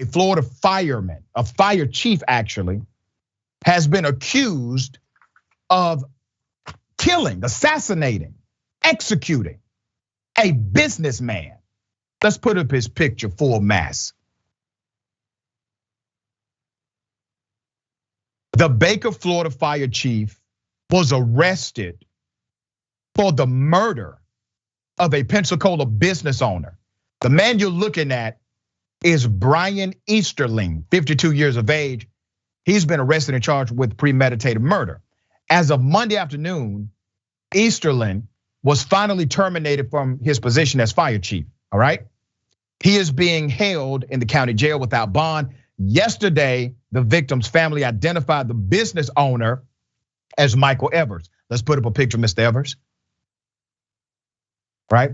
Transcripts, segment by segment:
a Florida fireman, a fire chief actually, has been accused of killing, assassinating, executing a businessman. Let's put up his picture full mass. The Baker, Florida fire chief was arrested for the murder of a Pensacola business owner. The man you're looking at is Brian Easterling, 52 years of age. He's been arrested and charged with premeditated murder. As of Monday afternoon, Easterling was finally terminated from his position as fire chief, all right? He is being held in the county jail without bond. Yesterday, the victim's family identified the business owner as Michael Evers. Let's put up a picture of Mr. Evers. Right?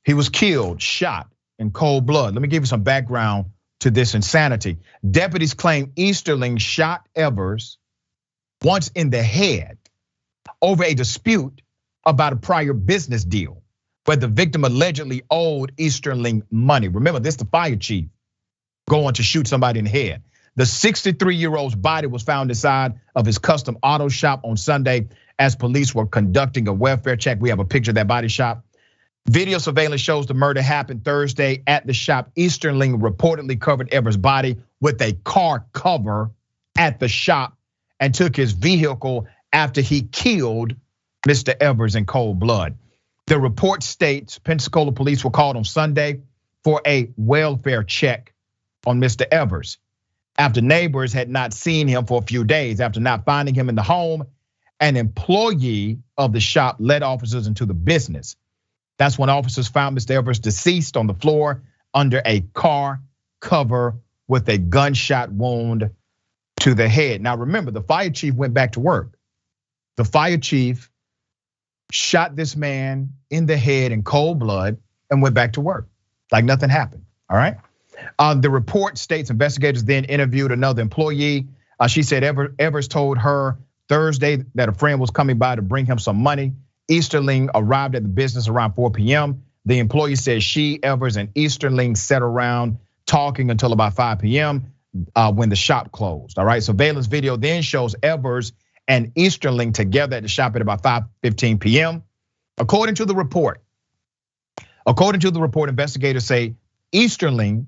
He was killed, shot in cold blood. Let me give you some background to this insanity. Deputies claim Easterling shot Evers once in the head over a dispute about a prior business deal where the victim allegedly owed Easterling money. Remember, this is the fire chief going to shoot somebody in the head. The 63-year-old's body was found inside of his custom auto shop on Sunday as police were conducting a welfare check. We have a picture of that body shop. Video surveillance shows the murder happened Thursday at the shop. Easterling reportedly covered Evers' body with a car cover at the shop and took his vehicle after he killed Mr. Evers in cold blood. The report states Pensacola police were called on Sunday for a welfare check on Mr. Evers after neighbors had not seen him for a few days. After not finding him in the home, an employee of the shop led officers into the business. That's when officers found Mr. Evers deceased on the floor under a car cover with a gunshot wound to the head. Now remember, the fire chief went back to work. The fire chief shot this man in the head in cold blood and went back to work like nothing happened, all right? The report states investigators then interviewed another employee. She said Evers told her Thursday that a friend was coming by to bring him some money. Easterling arrived at the business around 4 p.m. The employee says she, Evers, and Easterling sat around talking until about 5 p.m. When the shop closed, all right? Surveillance video then shows Evers and Easterling together at the shop at about 5:15 p.m. According to the report, investigators say Easterling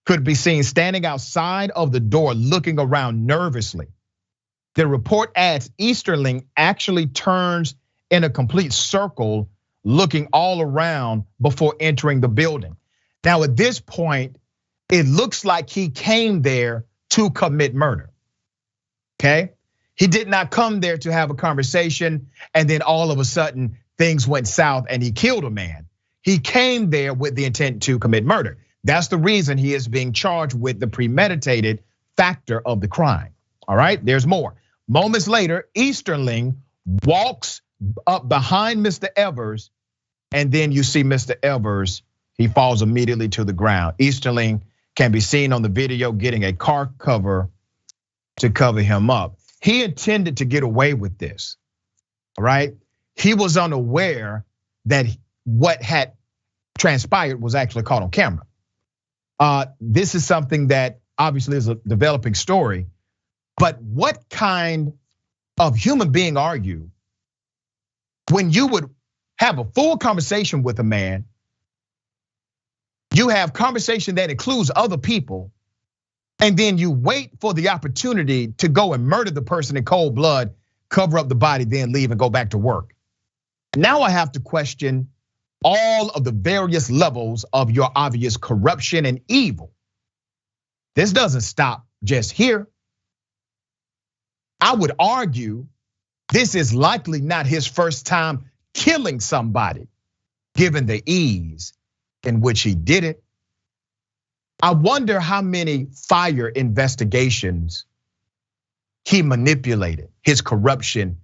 could be seen standing outside of the door looking around nervously. The report adds Easterling actually turns in a complete circle looking all around before entering the building. Now at this point, it looks like he came there to commit murder, okay? He did not come there to have a conversation and then all of a sudden things went south and he killed a man. He came there with the intent to commit murder. That's the reason he is being charged with the premeditated factor of the crime, all right? There's more. Moments later, Easterling walks up behind Mr. Evers, and then you see Mr. Evers, he falls immediately to the ground. Easterling can be seen on the video getting a car cover to cover him up. He intended to get away with this, all right? He was unaware that what had transpired was actually caught on camera. This is something that obviously is a developing story, but what kind of human being are you when you would have a full conversation with a man, you have conversation that includes other people, and then you wait for the opportunity to go and murder the person in cold blood, cover up the body, then leave and go back to work? Now I have to question all of the various levels of your obvious corruption and evil. This doesn't stop just here. I would argue this is likely not his first time killing somebody, given the ease in which he did it. I wonder how many fire investigations he manipulated. His corruption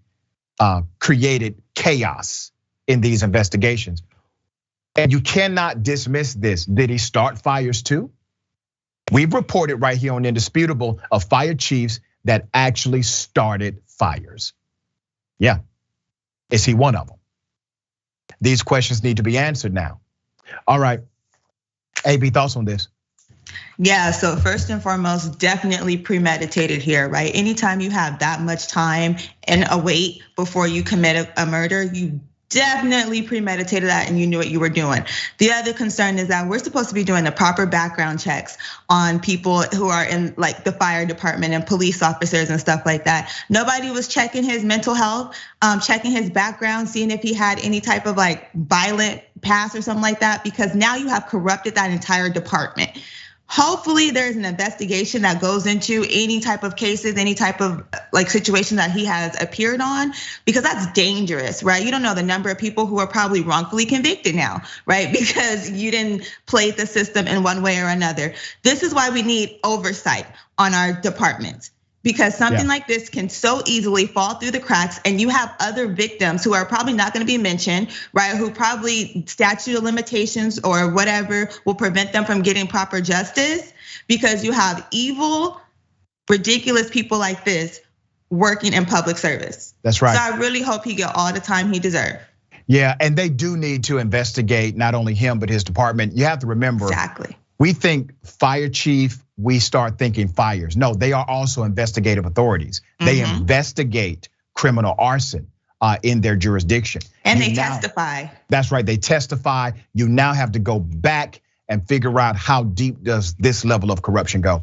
created chaos in these investigations. And you cannot dismiss this. Did he start fires too? We've reported right here on Indisputable of fire chiefs that actually started fires. Yeah, is he one of them? These questions need to be answered now. All right, A.B, thoughts on this? Yeah, so first and foremost, definitely premeditated here, right? Anytime you have that much time and a wait before you commit a murder, you definitely premeditated that and you knew what you were doing. The other concern is that we're supposed to be doing the proper background checks on people who are in like the fire department and police officers and stuff like that. Nobody was checking his mental health, checking his background, seeing if he had any type of like violent past or something like that, because now you have corrupted that entire department. Hopefully there's an investigation that goes into any type of cases, any type of like situation that he has appeared on, because that's dangerous, right? You don't know the number of people who are probably wrongfully convicted now, right? Because you didn't play the system in one way or another. This is why we need oversight on our departments, because something like this can so easily fall through the cracks, and you have other victims who are probably not gonna be mentioned, right? Who probably statute of limitations or whatever will prevent them from getting proper justice, because you have evil, ridiculous people like this working in public service. That's right. So I really hope he get all the time he deserves. Yeah, and they do need to investigate not only him, but his department. You have to remember, exactly. We think fire chief, we start thinking fires. No, they are also investigative authorities. They investigate criminal arson in their jurisdiction. And they testify. That's right, they testify. You now have to go back and figure out how deep does this level of corruption go.